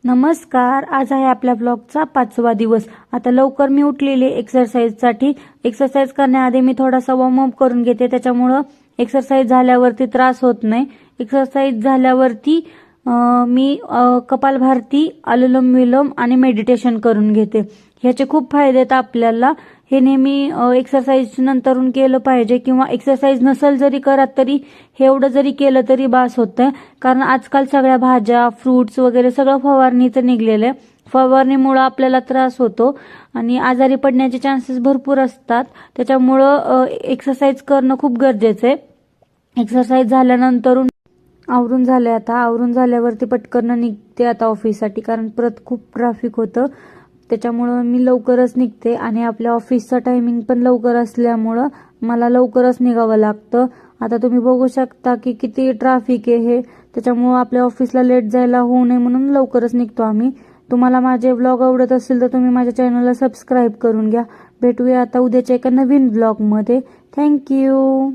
नमस्कार. आज आहे आपल्या ब्लॉगचा 5वा दिवस. आता लवकर मी उठलेले एक्सरसाइजसाठी. एक्सरसाइज करण्याआधी मी थोडासा वॉर्मअप करून घेते, त्याच्यामुळं एक्सरसाइज झाल्यावरती त्रास होत नाही. एक्सरसाइज झाल्यावरती मी कपालभाती, अनुलोम विलोम आणि मेडिटेशन करून घेते. ह्याचे खूप फायदे आहेत आपल्याला. हे नेहमी एक्सरसाइज नंतरून केलं पाहिजे, किंवा एक्सरसाइज नसेल जरी करत तरी हे एवढं जरी केलं तरी बास होतं. कारण आजकाल सगळ्या भाज्या, फ्रूट्स वगैरे सगळं फवारणीचं निघलेलं आहे. फवारणीमुळं आपल्याला त्रास होतो आणि आजारी पडण्याचे चान्सेस भरपूर असतात. त्याच्यामुळं एक्सरसाइज करणं खूप गरजेचं आहे. एक्सरसाइज झाल्यानंतर आवरून झाले. आता आवरून झाल्यावरती पटकन निघते आता ऑफिससाठी, कारण परत खूप ट्रॅफिक होतं. त्याच्यामुळं मी लवकरच निघते आणि आपल्या ऑफिसचा टायमिंग पण लवकर असल्यामुळं मला लवकरच निघावं लागतं. आता तुम्ही बघू शकता की किती ट्रॅफिक आहे हे. त्याच्यामुळं आपल्या ऑफिसला लेट जायला होऊ नये म्हणून लवकरच निघतो आम्ही. तुम्हाला माझे व्लॉग आवडत असतील तर तुम्ही माझ्या चॅनलला सबस्क्राईब करून घ्या. भेटूया आता उद्याच्या एका नवीन व्लॉगमध्ये. थँक्यू.